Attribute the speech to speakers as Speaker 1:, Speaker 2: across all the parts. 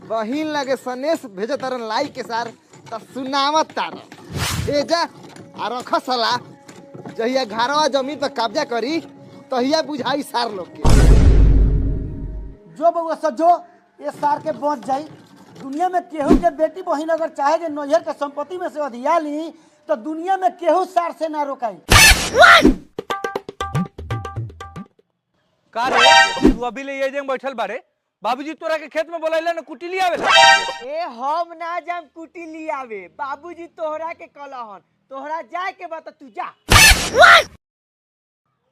Speaker 1: बहिन लगे सनेश भेजे तरन लाई के सार त सुनावत तार ए जा आ रख सला जहिया घरवा जमीन पर कब्जा करी तहिया बुझाई सार लोग के।
Speaker 2: जो बउआ सजो ये सार के बच जाई। दुनिया में केहू के बेटी बहिन अगर चाहे जे नैहर के संपत्ति में से अधिया ली तो दुनिया में केहू सार से ना रोकाई।
Speaker 3: का रे तू अभी ले ये जंग बैठल बारे बाबूजी तोरा के खेत में बोलैला न कुटी लिया आवेला।
Speaker 4: ए हम ना जाम कुटी लियावे बाबूजी तोहरा के कहलन तोहरा जाए के बा तू जा।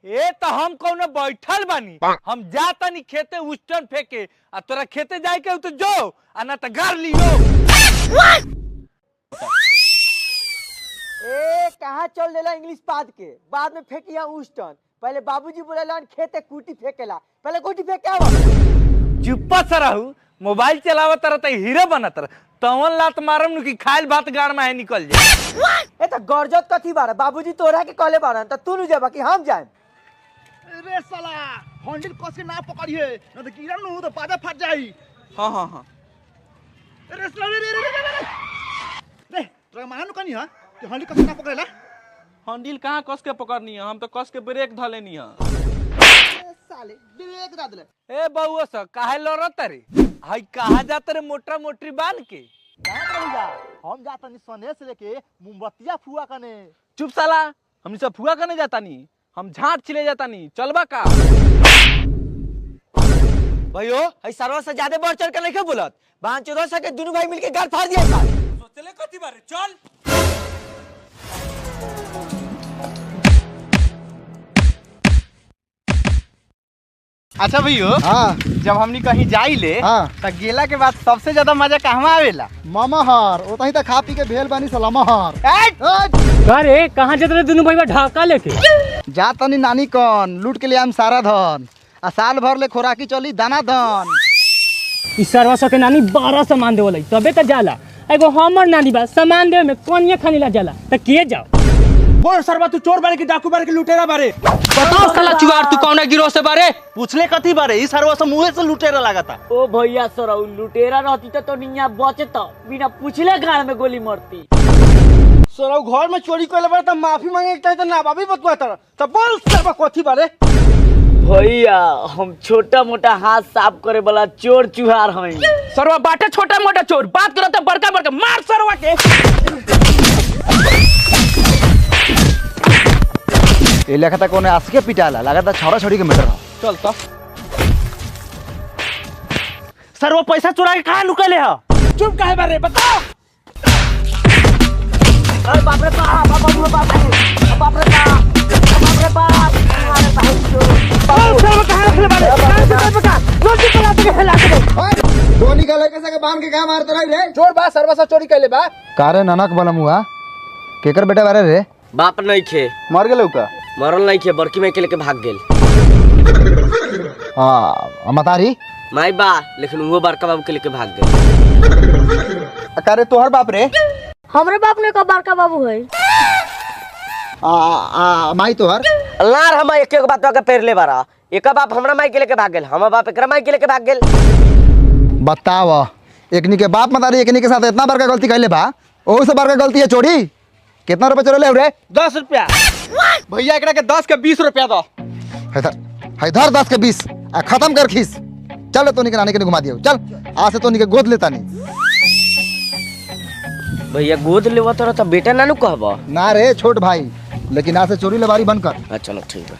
Speaker 3: ए त हम कौनो बैठल बानी हम जा तनी खेते उस्टन फेंके आ तोरा खेते जाए के तो जो आ ना त गार लियो।
Speaker 4: ए कहां चल देला इंग्लिश पाद के बाद में फेंकिया उस्टन पहले बाबूजी बोलेलन खेते कुटी फेंकेला पहले कुटी फेंक के आवा।
Speaker 3: चुप्पा सा रहू मोबाइल चलावत रह त हीरो बनत रह तवन लात मारम नु की खाइल भात गाड़ में निकल जाए।
Speaker 4: ए त गरजत कथी बारे बाबूजी तोहरा के कहले बारन त तू नु जाबा कि हम जाएम।
Speaker 2: रे साला हैंडल कस के ना पकड़िए न तो गिरन नु तो पाजा फट जाई।
Speaker 3: हां हां हां
Speaker 2: रे साला रे तोरा मानो कनी हां कि हैंडल कस के ना पकड़ेला।
Speaker 3: हैंडल कहां कस के पकड़नी है हम तो कस के ब्रेक धलेनी है।
Speaker 2: साले ब्रेक दा देले।
Speaker 3: ए बउआ सा काहे लड़त रे हई कहा जात रे मोटा मोटरी बांध के
Speaker 2: हम जाता नहीं सनेश लेके मोमबत्तियां फुआ कने।
Speaker 3: चुप साला हम सब फुआ करने जाता नहीं हम झाट छिले जाता नहीं चलबा का
Speaker 4: भाइयो हई सरवा से ज्यादा बढ़ चढ़ के नहीं बोलत बांध चोदो सके दोनों भाई मिलके गाल फाड़ दिया था।
Speaker 3: सोचले कथी बारे चल।
Speaker 5: अच्छा भैया
Speaker 1: हाँ
Speaker 5: जब हमनी कहीं जाई ले
Speaker 1: हाँ
Speaker 5: तो गेला के बाद सबसे ज्यादा मजा कहवा आवेला।
Speaker 1: मामाहर ओतही त खा पी के भेल बानी सलामाहर।
Speaker 6: अरे कहाँ जाते दोनों भाई ढाका लेके
Speaker 1: जा तनी नानी कन लूट के लिए हम सारा धन आ साल भर ले खोराकी चली दाना धन।
Speaker 6: इस सरवा सके नानी 12 सामान देवल तबे तो जाला एगो हमर नानी बा सामान देवे में कोनिया खानी ला जाला त के जाओ।
Speaker 5: बोल सरवा तू चोर बारे की डाकू बारे की लुटेरा बारे
Speaker 3: बताओ साला चुआर तू कौन गिरोह से बारे
Speaker 5: पूछले कथी बारे ई सरवा से मुंह से लुटेरा लागता।
Speaker 4: ओ भैया सरौ लुटेरा रहती तो निया बचता बिना पूछले गाड़ में गोली मारती।
Speaker 2: सरौ घर में चोरी कइले बारे त माफी मांगे के त ना बाबी बतवा त बोल सरवा कथी बारे।
Speaker 4: भैया हम छोटा मोटा हाथ साफ करे वाला चोर चुहार हई।
Speaker 3: सरवा बाटे छोटा मोटा चोर बात करत बड़का बड़का मार सरवा के।
Speaker 1: ए लेखा त कोने आस के पिटाला लागत छोरा छोरी के मैटर ह।
Speaker 3: चल तो
Speaker 5: सरवा पैसा चुरा के कहां लुकले ह।
Speaker 3: चुप काहे बारे बताओ।
Speaker 4: अरे बाप रे बाप बाप रे बाप बाप रे बाप अरे भाई
Speaker 2: सरवा कहां रखले बारे रोटी चला के हिला के
Speaker 1: धोनी का लेके सके बांध के कहां मारत रही रे।
Speaker 2: चोर बा सरवा से चोरी कइले बा।
Speaker 1: कारे ननक बलमुआ केकर बेटा बारे रे
Speaker 4: बाप नहीं खे
Speaker 1: मर गेलौ का
Speaker 4: मरल नहीं खे बड़की में के लेके भाग गेल।
Speaker 1: हां मतारी
Speaker 4: माई बा लेकिन वो बड़का बाबू के लेके भाग गेल।
Speaker 1: कारे तोहर बाप रे
Speaker 7: हमरे बाप ने का बड़का बाबू है।
Speaker 1: माई तोहर
Speaker 4: लार हम एक एक बात के पेर ले बारा एक बाप हमरा माई के लेके भाग गेल हम बाप एकरा माई के लेके भाग गेल।
Speaker 1: बताव एकनी के बाप मतारी एकनी के साथ इतना बड़का गलती कैले बा ओहू से बड़का गलती है चोरी। कितना रुपए चोरे ले रे
Speaker 5: 10 रुपया भैया एकरा के 10 के 20 रुपया दो।
Speaker 1: हैदर 10 के 20 आ खत्म कर खीस। चल तोनी के नानी के घुमा दियो चल आज से तोनी के गोद लेता नहीं।
Speaker 4: भैया गोद लेवा तो बेटा नानू कहबा
Speaker 1: ना रे छोट भाई लेकिन आज से चोरी लेबारी बंद कर।
Speaker 4: चलो ठीक है।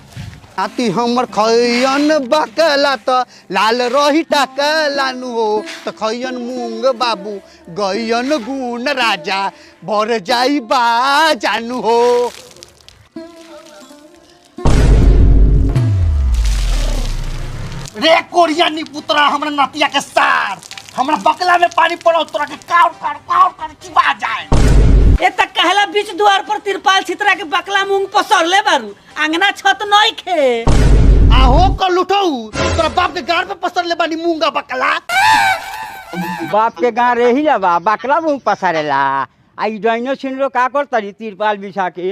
Speaker 2: आती हमर खैयन बकला त लाल रही टाकला नु हो त खैयन मूंग बाबू गयन गुण राजा भर जाई बा जानू हो। रे कोरिया नी पुत्रा हमरा नतिया के सार हमरा बकला में पानी पड़ो तोरा के काउर चिबा जाए।
Speaker 8: ए त कहला बीच द्वार पर तिरपाल छितरा के बकला मूंग पसरले बारू अंगना छत नहीं खे।
Speaker 2: आहो क लुटऊ तोरा बाप के गाड़ पे पसर ले बानी मूंगा बकला।
Speaker 9: बाप के गाँव रही बा बकला मुँह पसारेला आई डाइनो छिन लो का कर तरी तिरपाल बिछा के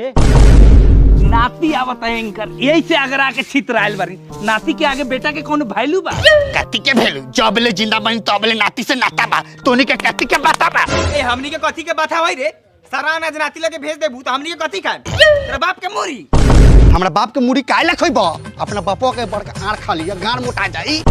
Speaker 3: नाती आवत है इनकर, यही से अगर आके छितराइल बारी। नाती के आगे बेटा के कौन वैल्यू बा?
Speaker 2: कति के भेलू जबले जिंदा बनी तबले नाती से नाता बा, तोनी के कति के बाता बा।
Speaker 5: ए हमनी के कथी के बात हवाई रे? सारा अनाज नाती लगे भेज देबू तो हमनी के कथी खाए? तेरा बाप के मुरी।
Speaker 2: हमरा बाप के मुड़ी काहे ला खइबो? अपना बापो के बड़का आड़ खा लिया, गाड़ मोटा जाई।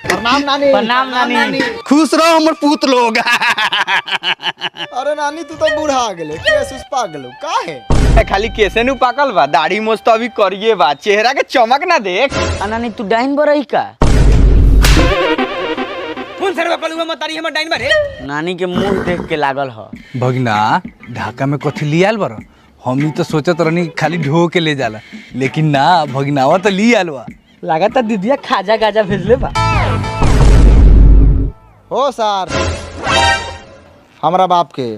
Speaker 1: प्रणाम नानी।
Speaker 6: प्रणाम नानी।
Speaker 2: खुश रहो हमर पूत लोग।
Speaker 1: अरे नानी तू तो बूढ़ा आ गेले, केस उस पा गेलो काहे?
Speaker 5: खाली केसे नु पाकल बा, दाढ़ी मोछ तो अभी करिए बा, चेहरा के चमक ना देख।
Speaker 9: नानी तू डाइन बरई का?
Speaker 5: कौन सरवा कलुआ मतारी हमर डाइन बारे?
Speaker 9: नानी के मुंह देख के लागल ह।
Speaker 3: भगिना ढाका में कथी लियाल बारो? हमनी तो सोचत रहनी खाली ढो के ले जाला, लेकिन ना भगिनावा तो लियाल बा।
Speaker 4: लगातार दीदिया खाजा गाजा भेजले बा।
Speaker 1: हो सर हमरा बाप के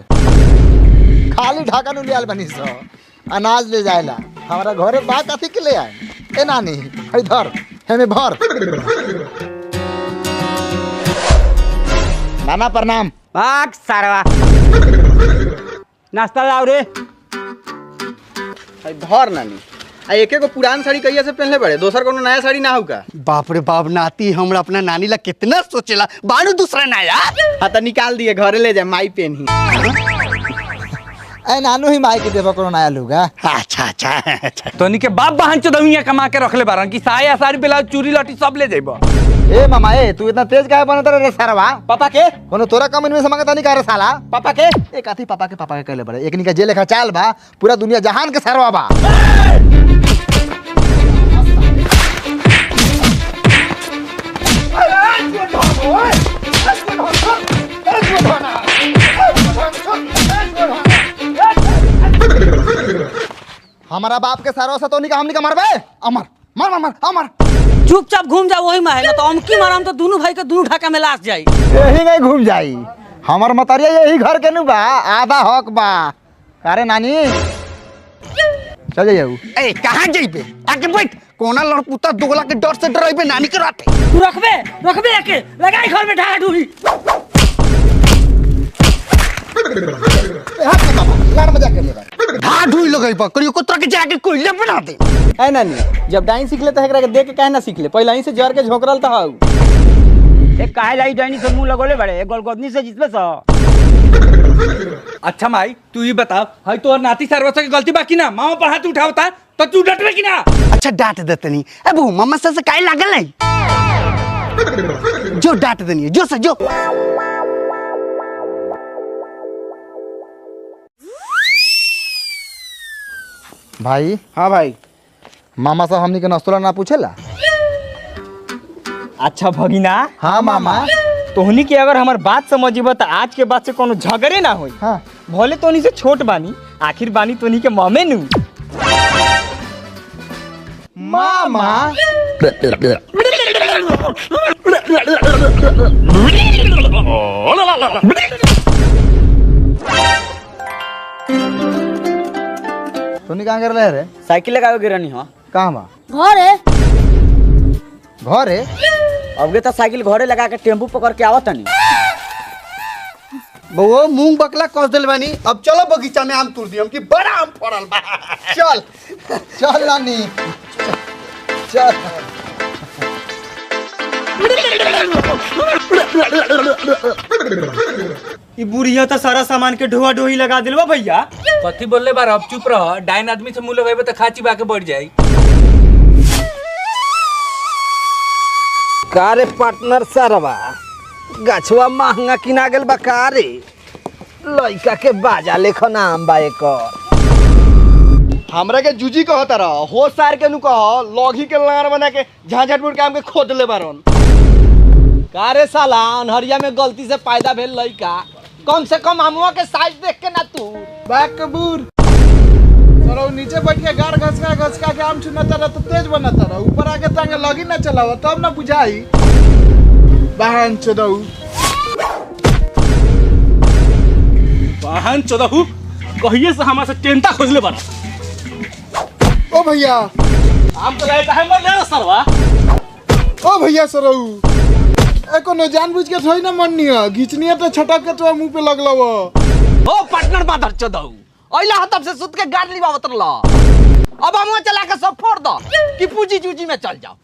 Speaker 1: खाली ढाका नु लियाल बनी सो अनाज ले जाएला। हमरा घरे बा कथी के ले आए? ए नानी इधर हमें भर। नाना प्रणाम।
Speaker 9: भाग सारवा। नाश्ता लाओ रे।
Speaker 5: धर नानी। आ एके को पुरान साड़ी कहिया से पहनले बड़े, दोसर कोनो नया साड़ी ना हो का?
Speaker 2: बाप रे बाप, नाती हमरा अपना नानी ला कितना सोचेला, बारू दूसरा ना यार।
Speaker 5: हाँ तो निकाल दिए, घरे ले जा, माई पहनी।
Speaker 1: ए नानू ही माई के देबो कोनो नया लुगा।
Speaker 2: अच्छा अच्छा अच्छा।
Speaker 3: तोनी के बाप बहन चोदविया कमा के रखले बारन कि साया साड़ी ब्लाउज चूड़ी लटी सब ले जाइबो।
Speaker 1: ए मामा ए तू इतना तेज काहे बनत रे सरवा?
Speaker 5: पापा के?
Speaker 1: कोनो तोरा कमेंट में समझता नहीं का रे साला?
Speaker 5: पापा के?
Speaker 1: ए काथी पापा के कहले बड़े, एकनी का जे लेखा चाल बा पूरा दुनिया जहान के सरवा बा। हमारा बाप के सरवा से तो नहीं का हमनी का मरबे? अमर मर मर मर अमर।
Speaker 8: चुपचाप घूम जा वही में है ना, तो हम की मारम तो दोनों भाई के दोनों ढाका में लाश जाई।
Speaker 1: यही नहीं घूम जाई, हमर मतरिया यही घर के नु बा, आधा हक बा। अरे नानी चल जाऊ।
Speaker 2: ए कहां जइबे? आके बैठ। कोना लड़पुता दोगला के डर से डराइबे नानी के राते।
Speaker 8: तू रखबे एके लगाई घर में ढाका ढूही।
Speaker 1: हाथ में बाबा लाड़ मजाक कर ले बा।
Speaker 2: धा ढुई लगई बा, करियो कोतरा के जाके कोइले बना दे।
Speaker 5: है नानी, जब डाइन सीख ले तो एकरा के देख के काहे ना सीख ले? पहले ही से जर के झोकरल त हाउ।
Speaker 9: ए काहे लाई डाइनी से मुंह लगोले बड़े? ए गोलगोदनी से जितबे स।
Speaker 3: अच्छा माई तू ही बता, हई तोर नाती सरवसा की गलती बा कि ना? मामा पर हाथ उठावता तो तू डटबे कि ना?
Speaker 2: अच्छा डांट देतनी। ए बहू मम्मा से काहे लागल है? जो डांट देनी है, जो से जो।
Speaker 1: भाई
Speaker 5: हाँ भाई।
Speaker 1: मामा साहब हमनी के नस्तुला ना पूछेला?
Speaker 4: अच्छा भगिना।
Speaker 1: हाँ मामा।
Speaker 4: तोहनी के अगर हमार बात समझिबा तो आज के बाद से कोनो झगड़े ना होई।
Speaker 1: हाँ
Speaker 4: भले तोहनी से छोट बानी, आखिर बानी तोहनी के मामे नु।
Speaker 1: मामा तोनी कहाँ कर रहे रे?
Speaker 9: साइकिल लगावे गिरनी हो।
Speaker 1: कहाँ बा? घर है।
Speaker 9: अब तो साइकिल घरे लगा के टेम्पू पकड़ के आवत नहीं।
Speaker 2: बउआ मूंग बकला कस दिल बानी, अब चलो बगीचा में आम तोड़ दियम कि बड़ा आम फड़ल बा। चल
Speaker 1: चल नानी चल।
Speaker 4: ई बुढ़िया तो सारा सामान के ढोआ ढोही लगा दिलवा भैया।
Speaker 3: कथी बोलले बार? अब चुप रह, डाइन आदमी से मुंह लगाइबे तो खाची बाके बढ़ जाई।
Speaker 5: कारे पार्टनर सरवा गछवा महंगा किना गेल बा कारे? लइका के बाजा लेखो नाम बा एकर। हमरा के जूजी कहता रह, हो सार के नु कह लॉगी के लार बना के झांझटपुर काम के खोद ले बारन। कारे साला अनहरिया में गलती से पैदा भेल लइका, कम से कम हमवा के साइज देख के ना तू
Speaker 1: बैक कबूर सरो नीचे बैठ के गार घसका के आम चुनता रहा तो तेज बनता रहा, ऊपर आके तांगे लगी ना चलावा तब ना बुझाई। बहन चोदऊ
Speaker 6: वाहन चोदहू कहिए से हमारे से टेंटा खोजले बारा।
Speaker 10: ओ भैया
Speaker 3: आम तो लाए काहे मर ले सरवा
Speaker 10: ओ भैया सरऊ एको न जानबूझ के थोड़ी ना मरनी है घिचनी है तो छटक के तो मुंह पे लगला वो
Speaker 5: ओ पार्टनर माधर चोदऊ ओइला तब से सुत के गाड़ लिवावत रला अब हम चला के सब फोड़ दो कि पूजी जूजी में चल जाओ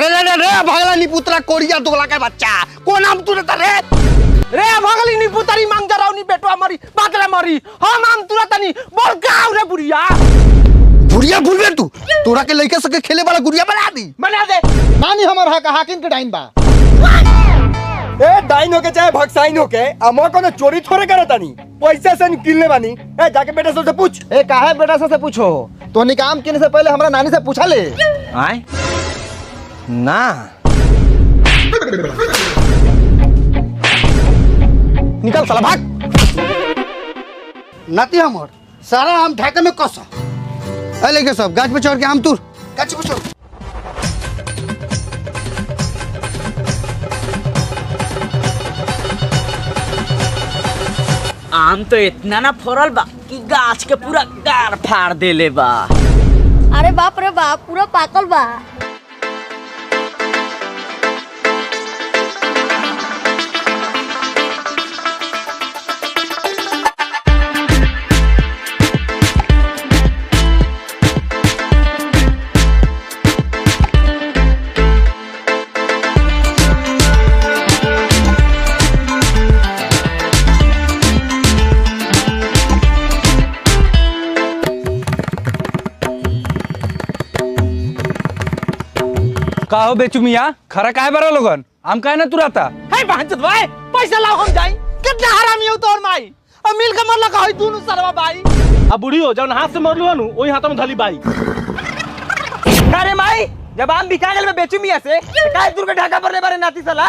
Speaker 2: रे रे रे रे भगला निपुत्रा कोरिया दोला के बच्चा कौन नाम तुरंत रे
Speaker 5: रे भगली निपुतरी मांग जराउनी बेटवा मरी बाकरा मरी हम आम तुरंत नहीं बोल गाँव रे बुढ़िया
Speaker 2: बुढ़िया भूल गए तू तोरा के लड़के सके खेले वाला गुड़िया बना दी
Speaker 5: बना दे
Speaker 1: नानी हमर हाकिम के डाइन बा
Speaker 11: ए डाइन होके चाहे भक्साइन होके अमो कोनो चोरी थोड़े करता नहीं पैसा से निकलने बानी ए जाके बेटा से पूछ
Speaker 1: ए काहे बेटा से पूछो तो निकाम किने से पहले हमरा नानी से पूछा ले
Speaker 5: आए ना
Speaker 2: निकल साला भाग नाती हमर सारा आम ढाके में कस ए लेके सब गाछ पे चढ़ के आम तुर गाछ पे चढ़
Speaker 8: आम तो इतना ना फरल बा कि गाछ के पूरा गार फाड़ देले बा।
Speaker 7: अरे बाप रे बाप पूरा पाकल बा।
Speaker 3: का हो बेचू मिया खरा काहे बरा लोगन आम काहे ना तुराता
Speaker 5: है बहनचोद भाई पैसा लाओ हम जाई कितना हरामी हो तोर माई अब मिल के मरला कहई तू सरवा भाई
Speaker 3: आ बुढ़ी हो जौन हाथ से मरलू हनु ओही हाथ में धली बाई
Speaker 5: अरे माई जब आम बिका गेल में बेचू मिया से काहे दूर के ढाका पर ले बारे नाती साला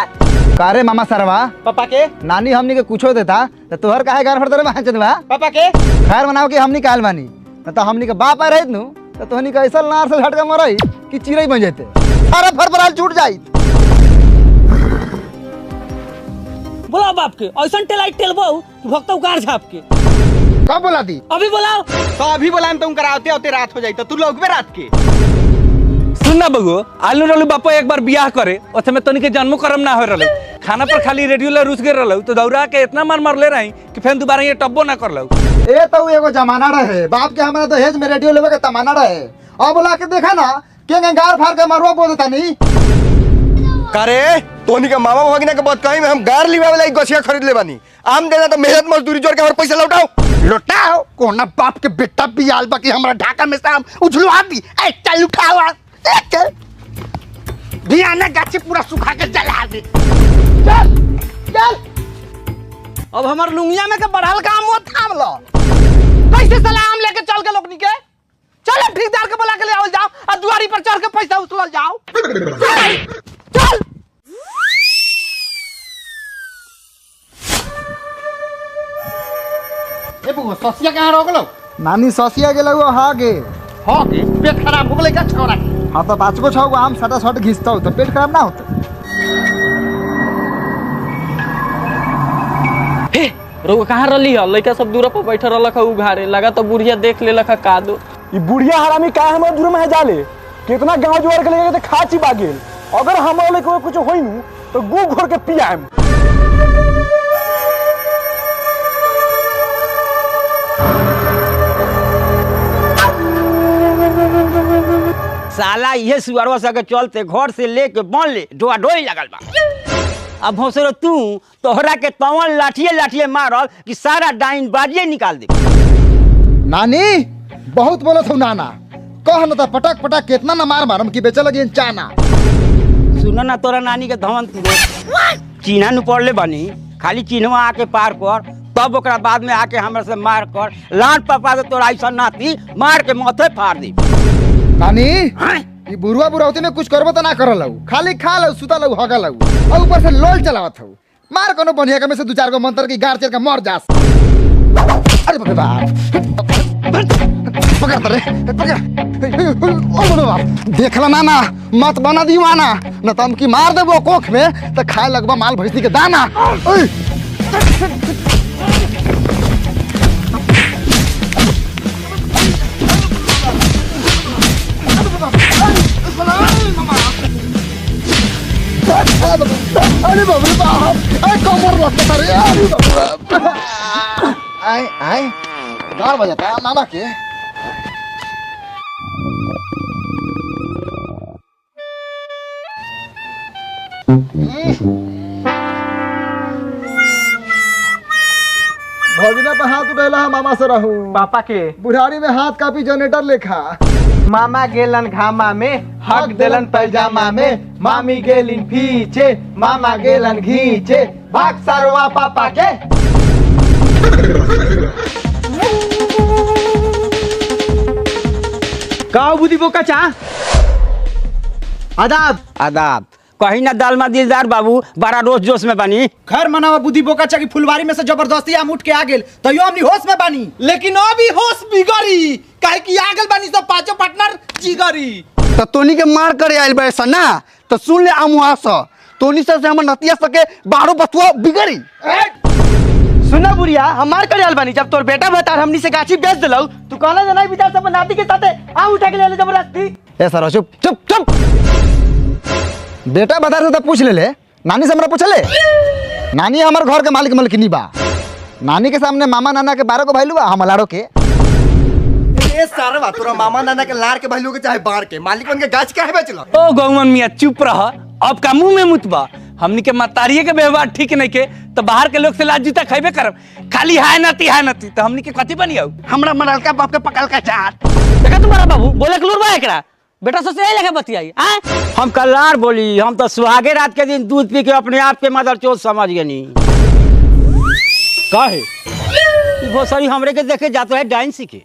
Speaker 1: कारे मामा सरवा
Speaker 5: पापा के
Speaker 1: नानी हमनी के कुछो देता तो तोहर काहे गार फड़ दे बा
Speaker 5: पापा के
Speaker 1: खैर बनाओ कि हमनी काल बानी तो हमनी के बाप आ रहित नु तो तोहनी के ऐसा नार से झटका मरई कि चिड़ै बन जेते अरे फरफराल छूट जाई
Speaker 8: बोला बाप के ऐसा टेलाई टेलबो कि भक्तो उगार झाप के
Speaker 1: कब बोला दी
Speaker 8: अभी बोलाओ
Speaker 5: तो अभी बोला तुम कराते होते रात हो जाई तो तू लोग रात के
Speaker 3: सुन ना बगो आलू रलू बापा एक बार बियाह करे ओथे में तनी के जन्मो करम ना हो रहलो खाना पर खाली रेडियो ला रुस गे रहलो तो दौड़ा के इतना मार मार ले रही कि फिर दोबारा ये टब्बो ना करलो
Speaker 1: ए तो एगो जमाना रहे बाप के हमरा दहेज में रेडियो लेवे के तमाना रहे अब बोला के देखा ना के गार फाड़ के मरवा बोल देता नहीं
Speaker 11: करे तोनी के मामा भगिना के बात कहीं में हम गार लिवा वाला गछिया खरीद ले बानी आम देना तो मेहनत मजदूरी जोड़ के हमर पैसा लौटाओ
Speaker 2: लौटाओ कोना बाप के बेटा बियाल बाकी हमरा ढाका में शाम उछलवा दी ए चल उठावा चल धियाना गाछी पूरा सुखा के जला दे चल चल
Speaker 5: अब हमार लुंगिया में के बढ़ल काम वो थाम लो कैसे सलाम लेके चल के लोगनी के चल ठेकेदार के बुला के ले आवल जाओ और दुआरी पर चढ़ के पैसा उछलल जाओ चल
Speaker 2: ए बुआ ससिया कहां रह गेलो
Speaker 1: नानी ससिया गेल हा गे
Speaker 2: हां के पेट खराब हो गेलै का छोरा
Speaker 1: हाँ तो 5 गो 6 गो आम सटा सट घिसता तो पेट खराब ना होता
Speaker 6: हे रोग कहाँ रही है लड़का सब दूर पर बैठे रहा उघारे लगा तो बुढ़िया देख ले लखा का दो
Speaker 11: ई बुढ़िया हरामी का हमारे दूर में जाले कितना गांव जोड़ के लेके तो खाची बागेल अगर हमारे लेके कुछ होई नु तो गु घोर के पियाम
Speaker 9: साला ये सुअरवा सके चलते घर से लेके बन ले डोआ डोई लगल बा अब भोसरो तू तोहरा के तवन लाठिए लाठिए मारल कि सारा डाइन बाजिए निकाल दे
Speaker 1: नानी बहुत बोलत हो नाना कह न तो पटक पटक कितना न मार मारम कि बेचे लगी चाना
Speaker 9: सुनो ना तोरा नानी के धवन चिन्हा नु पड़ले बनी खाली चिन्हवा आके पार कर तब ओकरा बाद में आके हमरा से मार कर लाट पपा दे तोरा ऐसा नाती मार के माथे फाड़ दे
Speaker 1: नानी ये बुरुआ बुरावती में कुछ करबो तो ना करल खाली खा लो सुता लो हगा लो और ऊपर से लोल चलावत हो मार कोनो बढ़िया के में से 2-4 गो मंत्र की गार चल के मर जास अरे बाप रे बाप पकड़ रे पकड़ देखला नाना मत बना दीवाना न तो हम की मार देबो कोख में तो खाए लगबा माल भैंसी के दाना अरे बाप रे बाप, अरे कमर लगता रे, अरे बाप रे। आए आए गाड़ बजाता है मामा के। भौजिना पे हाथ उठेला है मामा से रहू
Speaker 5: पापा के
Speaker 1: बुढ़ारी में हाथ कापी जनरेटर लेखा।
Speaker 5: मामा गेलन घामा में हक देलन पैजामा में, मामी गेलिन पीछे मामा गेलन घीचे, भाग सरवा पापा के।
Speaker 9: का बुद्धि बोका चा
Speaker 5: आदाब
Speaker 9: आदाब कहीं ना दाल में दिलदार बाबू बड़ा रोज जोश में बनी।
Speaker 5: खैर मनावा बुद्धि बोका चा की फुलवारी में से जबरदस्ती हम उठ के आ गेल तो यो हमनी होश में बानी, लेकिन अभी होश बिगड़ी काहे कि आ गेल बानी सब पांचों पार्टनर जिगरी।
Speaker 2: तो तोनी के मार करे आइल बे सना तो सुन ले अमुआ स तोनी से हमर नतिया सके बारो बतुआ बिगड़ी।
Speaker 5: सुना बुढ़िया हमार करे आइल बानी, जब तोर बेटा बता हमनी से गाछी बेच देलौ तू कहना जना विचार सब नाती के साथे आ उठा के ले ले जबरदस्ती।
Speaker 1: ए सर चुप चुप चुप, बेटा बता तो पूछ ले नानी से हमरा पूछ ले। नानी हमारे घर के मालिक मलकिनी बा, नानी के सामने मामा नाना के 12 को भाईलू बा, हम लाड़ो के।
Speaker 11: ए सारवा तोरा मामा नाना के लाड़ के भाईलू के चाहे बाढ़ के मालिक बन के गाछ काहे बेचला?
Speaker 3: ओ गौमन मियाँ चुप रह, अब का मुंह में मुतबा। हमनी के मतारिये के व्यवहार ठीक नहीं के तो बाहर के लोग से लाज जूता खैबे करब। खाली हाय नती तो हमनी के कथी बनियो?
Speaker 2: हमरा मरलका बाप के पकल का चाट।
Speaker 9: देखा तुम्हारा बाबू बोले के लुरबा एकरा बेटा से यही लगे बतियाई। हम कल्लार बोली, हम तो सुहागे रात के दिन दूध पी के अपने आप के मदर चोट समझ गनी। काहे वो सारी हमरे के देखे जाते है डाइन सीखे।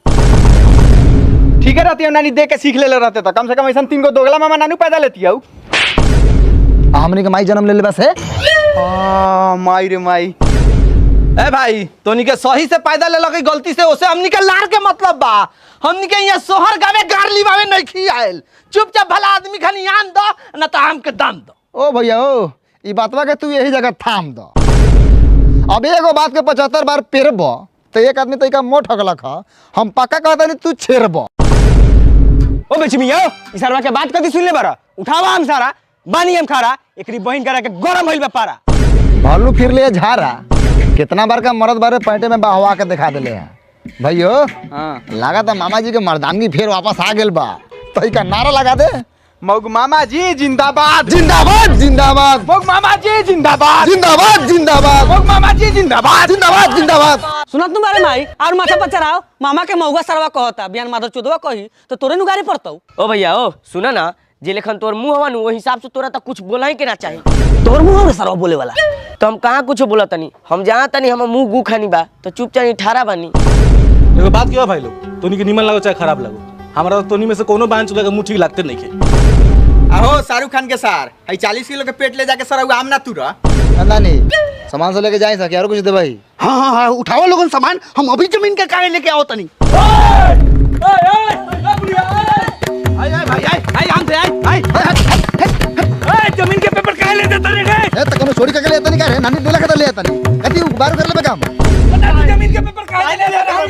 Speaker 5: ठीक है रहती है नानी देख के सीख ले रहते तो कम से कम ऐसा 3 गो दोगला मामा नानू पैदा लेती है।
Speaker 1: हमनी के माई जन्म ले ले बस है।
Speaker 5: माई रे माई। ए भाई तोनी के सही से पैदा ले लगी गलती से ओसे हमनी के लार के मतलब बा। हमनी के यहाँ सोहर गावे गारली बावे नहीं खियाल, चुपचाप भला आदमी खानी आन दो न तो आम के दाम दो।
Speaker 1: ओ भैया ओ ई बातवा के तू यही जगह थाम दो। अब एगो बात के 75 बार पेरब तो एक आदमी तरीका मोट हगलक ह, हम पक्का कहता नहीं तू छेड़ब।
Speaker 9: ओ बेच मिया इस सरवा के बात कथी सुन ले बारा, उठावा हम सारा बानी हम खारा एकरी बहिन करा के गरम होइल बा पारा।
Speaker 1: भालू फिर ले झारा, कितना बार का मर्द बारे पैंटे में बहवा के दिखा दिले हैं भैयो। लगा था मामा जी के मर्दानगी फिर वापस आ गेल बा, तो का नारा लगा दे,
Speaker 5: मौग मामा जी जिंदाबाद
Speaker 1: जिंदाबाद जिंदाबाद,
Speaker 5: मौग मामा जी जिंदाबाद
Speaker 1: जिंदाबाद जिंदाबाद,
Speaker 5: मौग मामा जी जिंदाबाद
Speaker 1: जिंदाबाद जिंदाबाद।
Speaker 8: सुनत तुम्हारे माई और माथा पर चढ़ाओ मामा के मौगा सरवा कहता बियान माधव चोदवा कही तो तोरे नुगारी पड़तौ।
Speaker 4: ओ भैया ओ सुना ना, जे लेखन तोर मुंह हवा नु वो हिसाब से तोरा तो कुछ बोला ही के ना चाहिए। तोर मुंह में सरवा बोले वाला तो हम कहाँ कुछ बोला तनी, हम जहाँ तनी हम मुंह गु खानी बा तो चुपचाप ठारा बानी।
Speaker 12: एगो बात क्यों भाई लोग, तोनी के निमन लागो चाहे खराब लागो, हमारा तो तोनी में से कोनो बांच लगे मुंह ठीक लगते नहीं के।
Speaker 5: आहो शाहरुख खान के सार 40 किलो के पेट ले जाके सर आम ना तुरा
Speaker 1: नानी सामान से लेके जाए सके और कुछ दे भाई।
Speaker 2: हाँ उठाओ लोगन सामान, हम अभी जमीन के कागज लेके आओ तनी।
Speaker 3: जमीन के पेपर काहे लेते तने रे?
Speaker 1: ए त कोनो चोरी करके लेता नहीं का रे, नानी 2 लाख ले आता नहीं कति बार कर ले काम।
Speaker 3: जमीन के पेपर काहे ले रहा है?